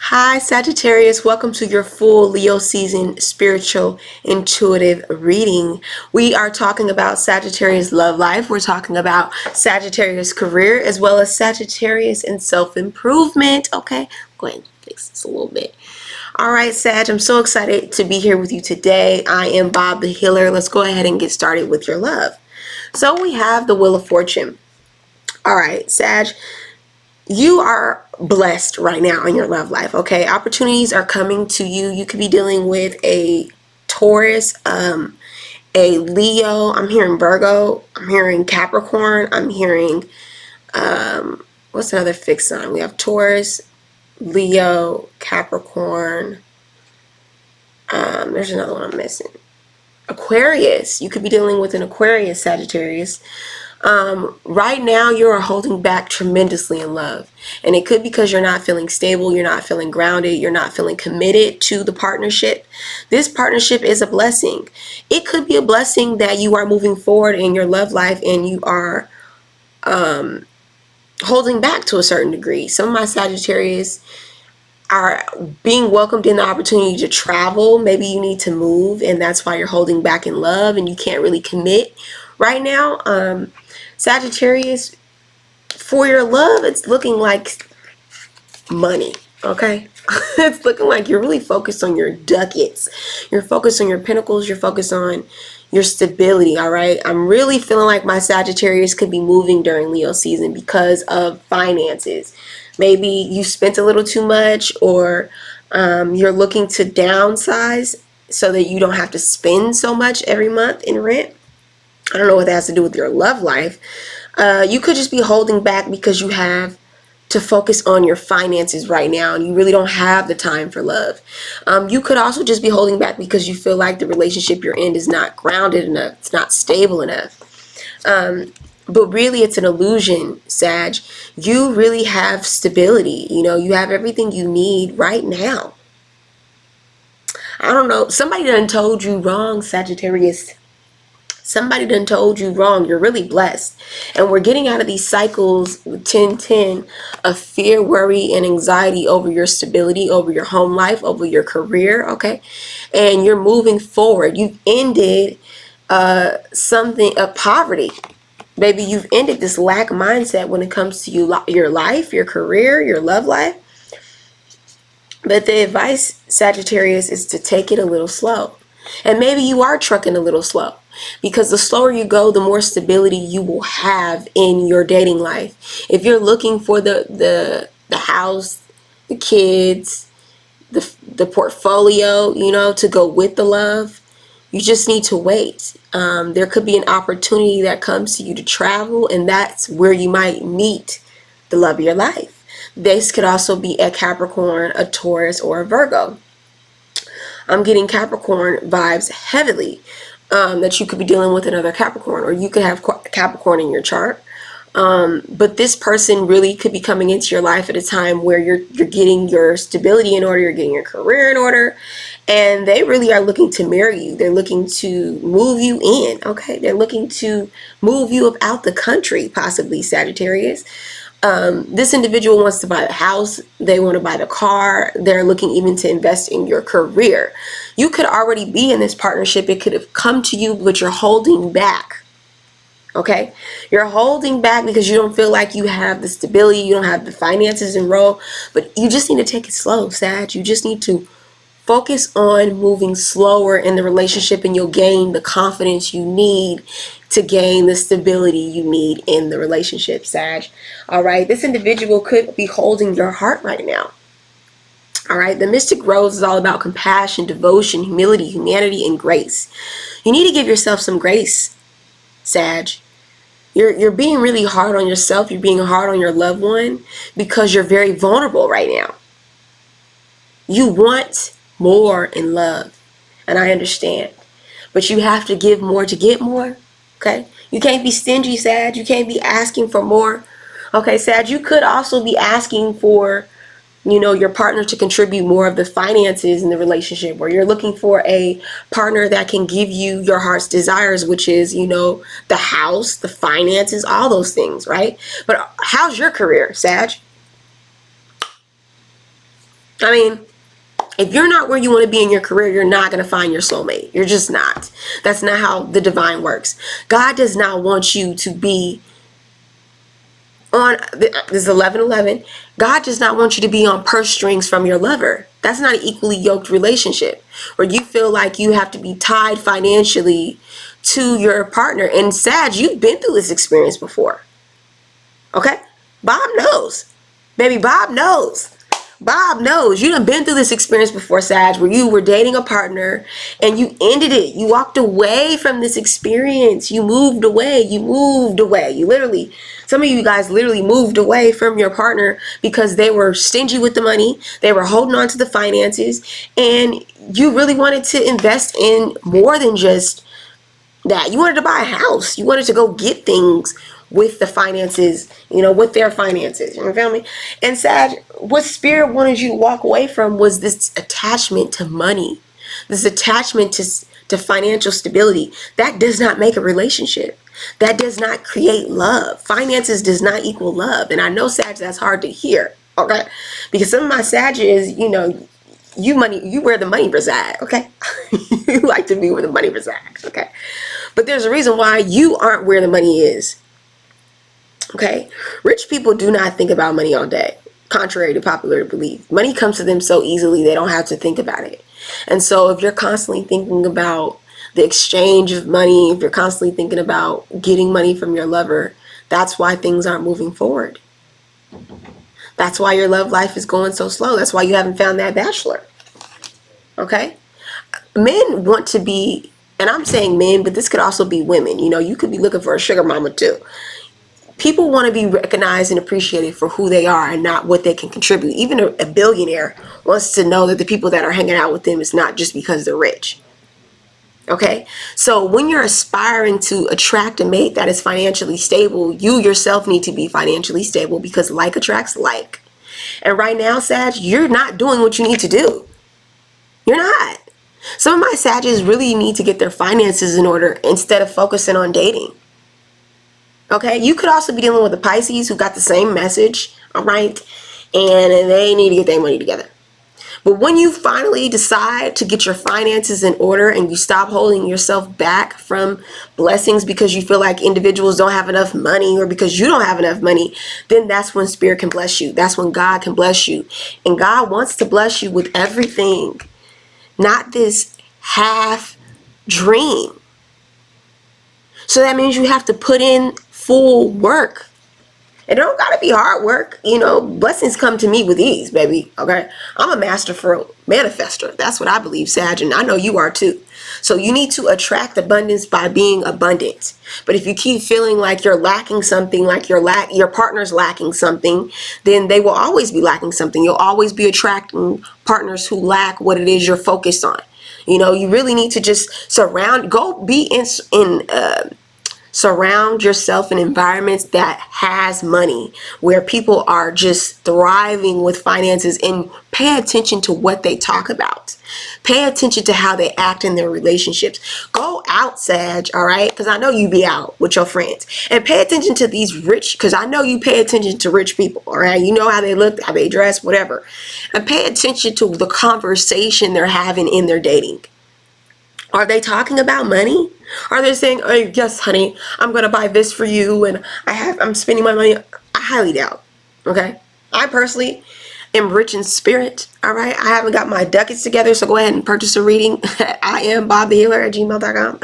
Hi, Sagittarius. Welcome to your full Leo season spiritual intuitive reading. We are talking about Sagittarius love life. We're talking about Sagittarius career as well as Sagittarius and self-improvement. Okay, go ahead and fix this a little bit. All right, Sag, I'm so excited to be here with you today. I am Bob the Healer. Let's go ahead and get started with your love. So we have the Wheel of Fortune. All right, Sag, you are blessed right now in your love life. Okay, opportunities are coming to you. You could be dealing with a Taurus, a Leo. I'm hearing Virgo. I'm hearing Capricorn. I'm hearing what's another fixed sign? We have Taurus, Leo, Capricorn. There's another one I'm missing. Aquarius. You could be dealing with an Aquarius, Sagittarius. Right now you are holding back tremendously in love, and it could be because you're not feeling stable, you're not feeling grounded, you're not feeling committed to the partnership. This partnership is a blessing. It could be a blessing that you are moving forward in your love life and you are holding back to a certain degree. Some of my Sagittarius are being welcomed in the opportunity to travel. Maybe you need to move and that's why you're holding back in love and you can't really commit right now. Sagittarius, for your love, it's looking like money, okay? It's looking like you're really focused on your ducats. You're focused on your pinnacles. You're focused on your stability, all right? I'm really feeling like my Sagittarius could be moving during Leo season because of finances. Maybe you spent a little too much, or you're looking to downsize so that you don't have to spend so much every month in rent. I don't know what that has to do with your love life. You could just be holding back because you have to focus on your finances right now and you really don't have the time for love. You could also just be holding back because you feel like the relationship you're in is not grounded enough. It's not stable enough. But really it's an illusion, Sag. You really have stability. You know, you have everything you need right now. I don't know. Somebody done told you wrong, Sagittarius. Somebody done told you wrong. You're really blessed. And we're getting out of these cycles, 10-10, of fear, worry, and anxiety over your stability, over your home life, over your career, okay? And you're moving forward. You've ended something of poverty. Baby, you've ended this lack mindset when it comes to your life, your career, your love life. But the advice, Sagittarius, is to take it a little slow. And maybe you are trucking a little slow, because the slower you go, the more stability you will have in your dating life. If you're looking for the house, the kids, the portfolio, you know, to go with the love, you just need to wait. There could be an opportunity that comes to you to travel, and that's where you might meet the love of your life. This could also be a Capricorn, a Taurus, or a Virgo. I'm getting Capricorn vibes heavily, that you could be dealing with another Capricorn, or you could have Capricorn in your chart. But this person really could be coming into your life at a time where you're getting your stability in order, you're getting your career in order, and they really are looking to marry you. They're looking to move you in, okay? They're looking to move you up out the country, possibly, Sagittarius. This individual wants to buy the house, they want to buy the car, they're looking even to invest in your career. You could already be in this partnership. It could have come to you, but you're holding back. Okay, you're holding back because you don't feel like you have the stability, you don't have the finances in row, but you just need to take it slow, Sag. You just need to focus on moving slower in the relationship, and you'll gain the confidence you need to gain the stability you need in the relationship, Sag. All right, this individual could be holding your heart right now. All right, the Mystic Rose is all about compassion, devotion, humility, humanity, and grace. You need to give yourself some grace, Sag. You're being really hard on yourself. You're being hard on your loved one because you're very vulnerable right now. You want more in love, and I understand, but you have to give more to get more. Okay, you can't be stingy, Sag. You can't be asking for more. Okay, Sag, you could also be asking for, you know, your partner to contribute more of the finances in the relationship, or you're looking for a partner that can give you your heart's desires, which is, you know, the house, the finances, all those things, right? But how's your career, Sag? I mean, if you're not where you want to be in your career, you're not going to find your soulmate. You're just not. That's not how the divine works. God does not want you to be on, this is 11:11. God does not want you to be on purse strings from your lover. That's not an equally yoked relationship where you feel like you have to be tied financially to your partner. And Sag, you've been through this experience before. Okay? Bob knows. Baby, Bob knows. Bob knows. You done been through this experience before, Sag, where you were dating a partner and you ended it. You walked away from this experience. You moved away. You moved away. You literally, some of you guys literally moved away from your partner because they were stingy with the money. They were holding on to the finances, and you really wanted to invest in more than just that. You wanted to buy a house. You wanted to go get things with the finances, with their finances. You feel me? And Sag, what Spirit wanted you to walk away from was this attachment to money, this attachment to financial stability. That does not make a relationship. That does not create love. Finances does not equal love. And I know, Sag, that's hard to hear, okay? Because some of my Sagittarius, you where the money resides, okay? You like to be where the money resides, okay? But there's a reason why you aren't where the money is. Okay, rich people do not think about money all day, contrary to popular belief. Money comes to them so easily they don't have to think about it. And so if you're constantly thinking about the exchange of money, if you're constantly thinking about getting money from your lover, that's why things aren't moving forward. That's why your love life is going so slow. That's why you haven't found that bachelor. Okay? Men want to be, and I'm saying men, but this could also be women. You could be looking for a sugar mama too. People want to be recognized and appreciated for who they are and not what they can contribute. Even a billionaire wants to know that the people that are hanging out with them is not just because they're rich. Okay? So when you're aspiring to attract a mate that is financially stable, you yourself need to be financially stable, because like attracts like. And right now, Sag, you're not doing what you need to do. You're not. Some of my Sagittarius really need to get their finances in order instead of focusing on dating. Okay, you could also be dealing with a Pisces who got the same message, all right, and they need to get their money together. But when you finally decide to get your finances in order and you stop holding yourself back from blessings because you feel like individuals don't have enough money or because you don't have enough money, then that's when Spirit can bless you. That's when God can bless you. And God wants to bless you with everything, not this half dream. So that means you have to put in full work. It don't gotta be hard work. Blessings come to me with ease, baby. Okay, I'm a masterful manifester. That's what I believe, Sag, and I know you are too. So you need to attract abundance by being abundant. But if you keep feeling like you're lacking something, like your partner's lacking something, then they will always be lacking something. You'll always be attracting partners who lack what it is you're focused on. You really need to just surround yourself in environments that has money, where people are just thriving with finances, and pay attention to what they talk about. Pay attention to how they act in their relationships. Go out, Sag, all right? Because I know you be out with your friends. And pay attention to these rich, because I know you pay attention to rich people, all right? You know how they look, how they dress, whatever. And pay attention to the conversation they're having in their dating. Are they talking about money? Are they saying, "Oh, yes, honey, I'm going to buy this for you and I'm spending my money"? I highly doubt. Okay? I personally am rich in spirit. All right? I haven't got my ducats together, so go ahead and purchase a reading. I am bobthehealer@gmail.com.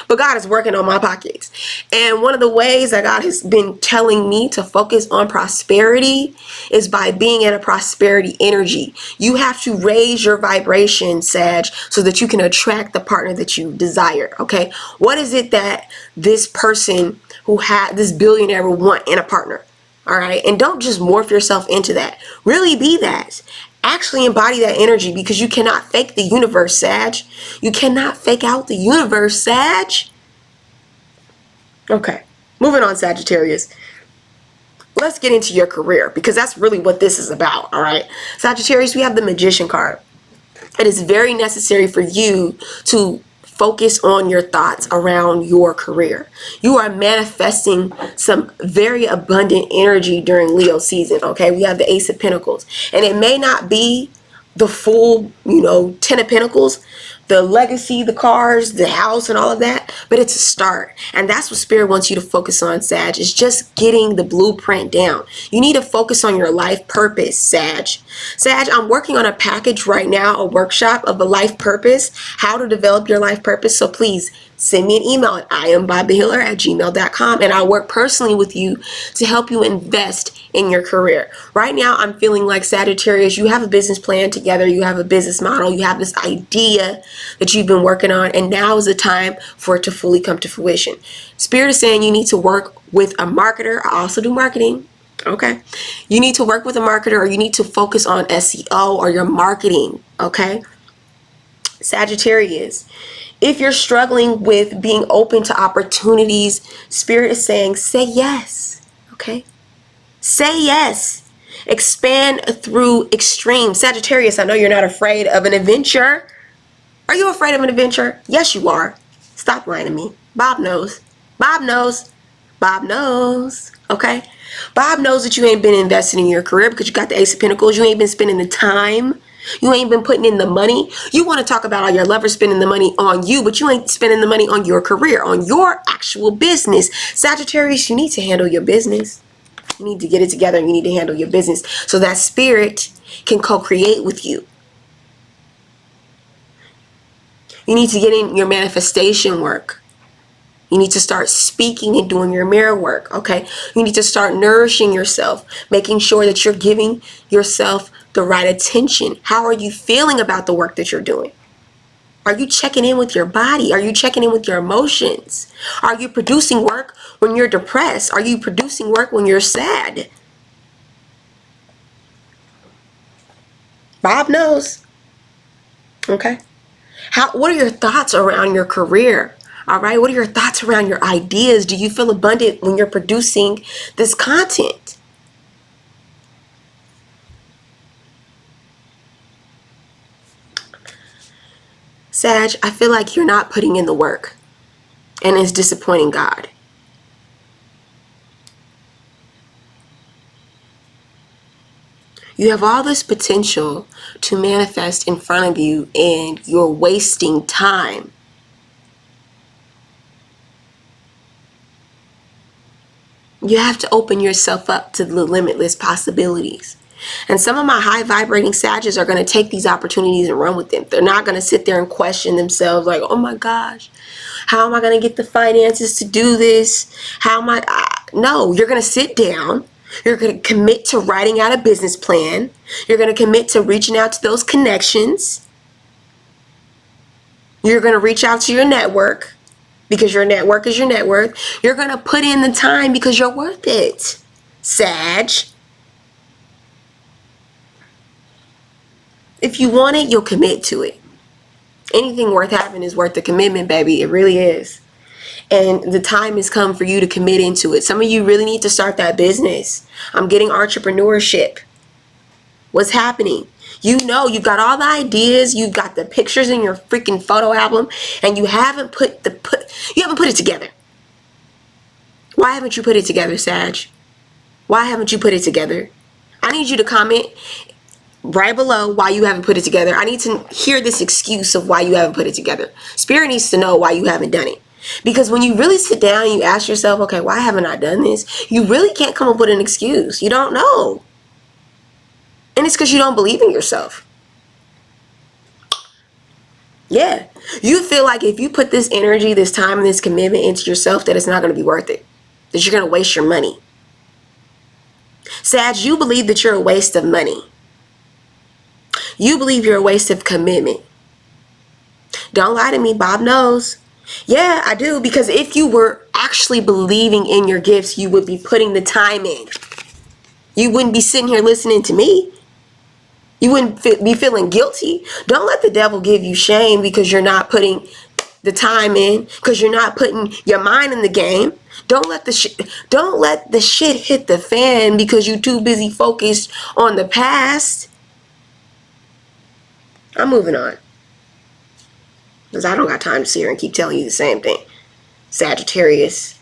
But God is working on my pockets. And one of the ways that God has been telling me to focus on prosperity is by being in a prosperity energy. You have to raise your vibration, Sag, so that you can attract the partner that you desire. Okay? What is it that this person who had this billionaire will want in a partner? All right? And don't just morph yourself into that. Really be that. Actually embody that energy, because you cannot fake the universe, Sag. You cannot fake out the universe, Sag. Okay, moving on, Sagittarius. Let's get into your career, because that's really what this is about, all right? Sagittarius, we have the Magician card. It is very necessary for you to focus on your thoughts around your career. You are manifesting some very abundant energy during Leo season, okay? We have the Ace of Pentacles. And it may not be the full, 10 of Pentacles, the legacy, the cars, the house, and all of that. But it's a start. And that's what Spirit wants you to focus on, Sag, is just getting the blueprint down. You need to focus on your life purpose, Sag. Sag, I'm working on a package right now, a workshop of a life purpose, how to develop your life purpose. So please send me an email at iambobthehealer@gmail.com, and I'll work personally with you to help you invest in your career. Right now, I'm feeling like, Sagittarius, you have a business plan together, you have a business model, you have this idea that you've been working on, and now is the time for it to fully come to fruition. Spirit is saying you need to work with a marketer. I also do marketing. Okay. You need to work with a marketer, or you need to focus on SEO or your marketing. Okay. Sagittarius, if you're struggling with being open to opportunities, Spirit is saying, say yes. Okay. Say yes. Expand through extreme. Sagittarius, I know you're not afraid of an adventure. Are you afraid of an adventure? Yes, you are. Stop lying to me. Bob knows. Bob knows. Bob knows. Okay? Bob knows that you ain't been investing in your career because you got the Ace of Pentacles. You ain't been spending the time. You ain't been putting in the money. You want to talk about all your lovers spending the money on you, but you ain't spending the money on your career, on your actual business. Sagittarius, you need to handle your business. You need to get it together, and you need to handle your business so that Spirit can co-create with you. You need to get in your manifestation work. You need to start speaking and doing your mirror work, okay? You need to start nourishing yourself, making sure that you're giving yourself the right attention. How are you feeling about the work that you're doing? Are you checking in with your body? Are you checking in with your emotions? Are you producing work when you're depressed? Are you producing work when you're sad? Bob knows. Okay. What are your thoughts around your career? All right. What are your thoughts around your ideas? Do you feel abundant when you're producing this content? Sag, I feel like you're not putting in the work, and it's disappointing God. You have all this potential to manifest in front of you, and you're wasting time. You have to open yourself up to the limitless possibilities. And some of my high vibrating Sagittarius are going to take these opportunities and run with them. They're not going to sit there and question themselves like, oh my gosh, how am I going to get the finances to do this? How am I? No, you're going to sit down. You're going to commit to writing out a business plan. You're going to commit to reaching out to those connections. You're going to reach out to your network, because your network is your net worth. You're going to put in the time because you're worth it, Sag. If you want it, you'll commit to it. Anything worth having is worth the commitment, baby. It really is. And the time has come for you to commit into it. Some of you really need to start that business. I'm getting entrepreneurship. What's happening? You know, you've got all the ideas, you've got the pictures in your freaking photo album, and you haven't put it together. Why haven't you put it together, Sag? Why haven't you put it together? I need you to comment right below why you haven't put it together. I need to hear this excuse of why you haven't put it together. Spirit needs to know why you haven't done it. Because when you really sit down and you ask yourself, okay, why haven't I done this? You really can't come up with an excuse. You don't know. And it's because you don't believe in yourself. Yeah. You feel like if you put this energy, this time, and this commitment into yourself, that it's not going to be worth it. That you're going to waste your money. Sag, you believe that you're a waste of money. You believe you're a waste of commitment. Don't lie to me. Bob knows. Yeah, I do. Because if you were actually believing in your gifts, you would be putting the time in. You wouldn't be sitting here listening to me. You wouldn't be feeling guilty. Don't let the devil give you shame because you're not putting the time in, because you're not putting your mind in the game. Don't let the shit hit the fan because you're too busy focused on the past. I'm moving on, because I don't got time to sit here and keep telling you the same thing. Sagittarius.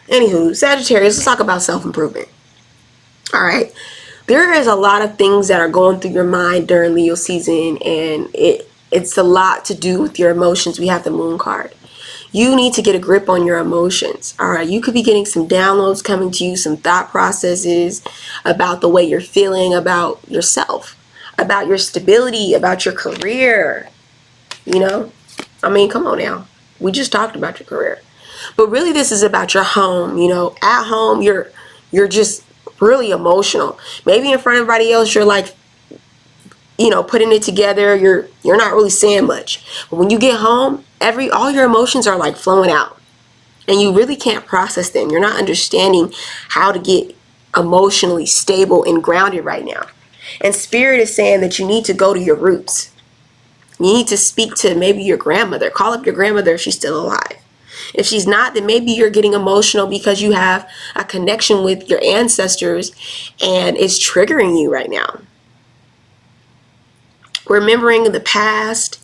Anywho, Sagittarius, let's talk about self-improvement. All right. There is a lot of things that are going through your mind during Leo season, and it's a lot to do with your emotions. We have the moon card. You need to get a grip on your emotions. All right. You could be getting some downloads coming to you, some thought processes about the way you're feeling about yourself, about your stability, about your career. You know, I mean, come on now. We just talked about your career. But really this is about your home. You know, at home you're just really emotional. Maybe in front of everybody else you're like, you know, putting it together. You're not really saying much. But when you get home, all your emotions are like flowing out. And you really can't process them. You're not understanding how to get emotionally stable and grounded right now. And Spirit is saying that you need to go to your roots. You need to speak to maybe your grandmother. Call up your grandmother if she's still alive. If she's not, then maybe you're getting emotional because you have a connection with your ancestors and it's triggering you right now. Remembering the past,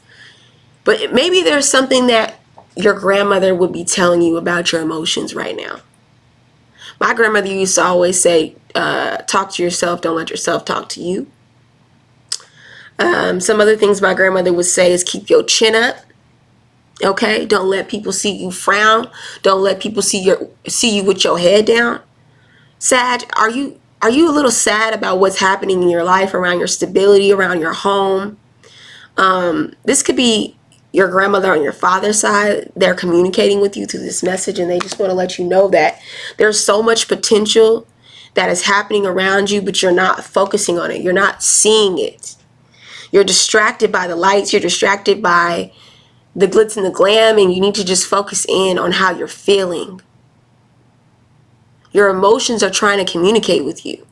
but maybe there's something that your grandmother would be telling you about your emotions right now. My grandmother used to always say, talk to yourself, don't let yourself talk to you. Some other things my grandmother would say is keep your chin up. Okay, don't let people see you frown. Don't let people see you with your head down. Sag, are you a little sad about what's happening in your life, around your stability, around your home? This could be your grandmother on your father's side. They're communicating with you through this message, and they just want to let you know that there's so much potential that is happening around you, but you're not focusing on it. You're not seeing it. You're distracted by the lights. You're distracted by the glitz and the glam, and you need to just focus in on how you're feeling. Your emotions are trying to communicate with you.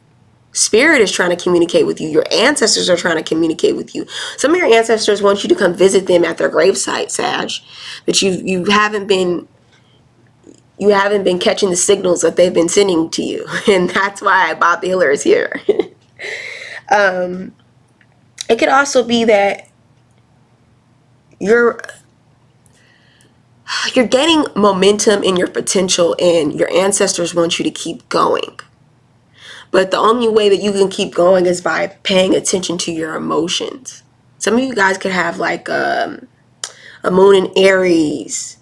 Spirit is trying to communicate with you. Your ancestors are trying to communicate with you. Some of your ancestors want you to come visit them at their gravesite, Sag. But you haven't been catching the signals that they've been sending to you, and that's why Bob the Healer is here. It could also be that you're gaining momentum in your potential and your ancestors want you to keep going. But the only way that you can keep going is by paying attention to your emotions. Some of you guys could have like a moon in Aries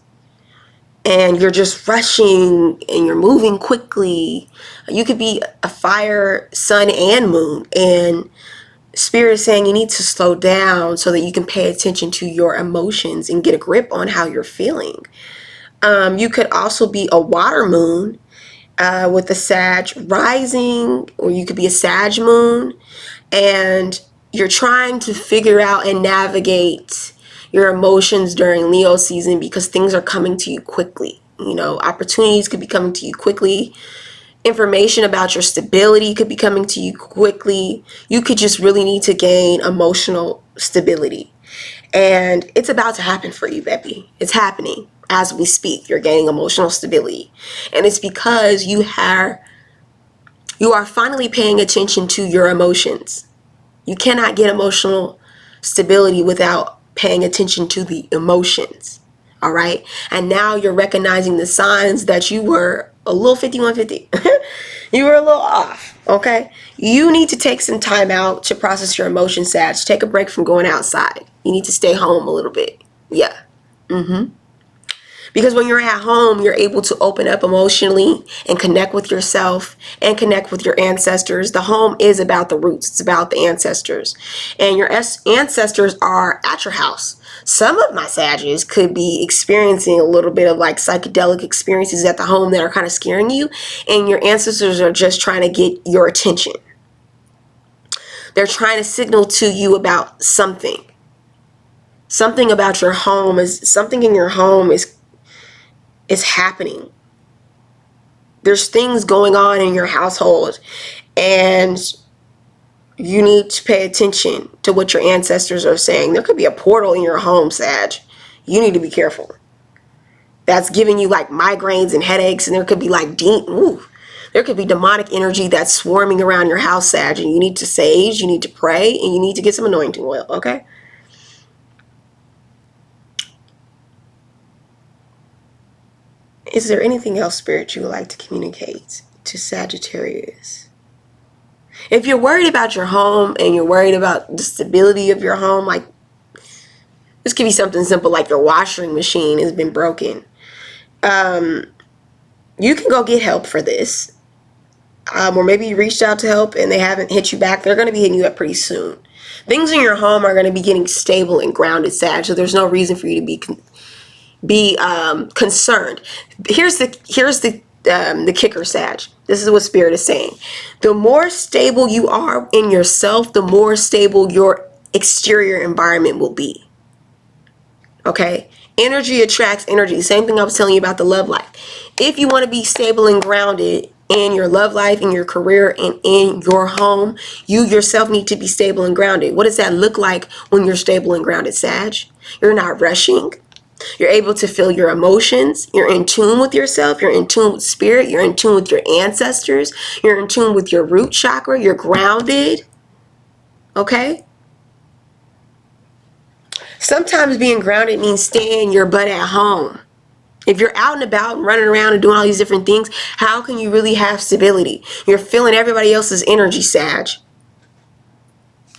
and you're just rushing and you're moving quickly. You could be a fire, sun, and moon, and Spirit is saying you need to slow down so that you can pay attention to your emotions and get a grip on how you're feeling. You could also be a water moon with a Sag rising, or you could be a Sag moon, and you're trying to figure out and navigate your emotions during Leo season because things are coming to you quickly. You know, opportunities could be coming to you quickly. Information about your stability could be coming to you quickly. You could just really need to gain emotional stability. And it's about to happen for you, baby. It's happening as we speak. You're gaining emotional stability. And it's because you are finally paying attention to your emotions. You cannot get emotional stability without paying attention to the emotions. All right. And now you're recognizing the signs that you were a little 5150. You were a little off. Okay. You need to take some time out to process your emotions, Sag. Take a break from going outside. You need to stay home a little bit. Yeah. Because when you're at home, you're able to open up emotionally and connect with yourself and connect with your ancestors. The home is about the roots. It's about the ancestors. And your ancestors are at your house. Some of my Sagittarius could be experiencing a little bit of like psychedelic experiences at the home that are kind of scaring you. And your ancestors are just trying to get your attention. They're trying to signal to you about something. Something about your home something in your home is happening. There's things going on in your household and you need to pay attention to what your ancestors are saying. There could be a portal in your home, Sag. You need to be careful. That's giving you like migraines and headaches, and there could be like there could be demonic energy that's swarming around your house, Sag, and you need to sage, you need to pray, and you need to get some anointing oil, okay? Is there anything else, Spirit, you would like to communicate to Sagittarius? If you're worried about your home and you're worried about the stability of your home, like this could be something simple like your washing machine has been broken. You can go get help for this. Or maybe you reached out to help and they haven't hit you back. They're going to be hitting you up pretty soon. Things in your home are going to be getting stable and grounded, Sag. So there's no reason for you to be concerned. Here's the kicker, Sag. This is what Spirit is saying. The more stable you are in yourself, the more stable your exterior environment will be. Okay? Energy attracts energy. Same thing I was telling you about the love life. If you want to be stable and grounded in your love life, in your career, and in your home, you yourself need to be stable and grounded. What does that look like when you're stable and grounded, Sag? You're not rushing. You're able to feel your emotions. You're in tune with yourself. You're in tune with spirit. You're in tune with your ancestors. You're in tune with your root chakra. You're grounded. Okay? Sometimes being grounded means staying your butt at home. If you're out and about and running around and doing all these different things, how can you really have stability? You're feeling everybody else's energy, Sag.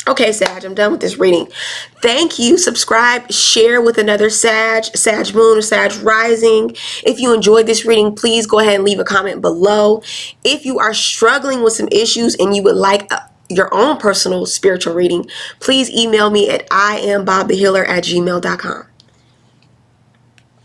Okay, Sag, I'm done with this reading. Thank you. Subscribe, share with another Sag Moon, or Sag Rising. If you enjoyed this reading, please go ahead and leave a comment below. If you are struggling with some issues and you would like your own personal spiritual reading, please email me at iambobthehealer@gmail.com.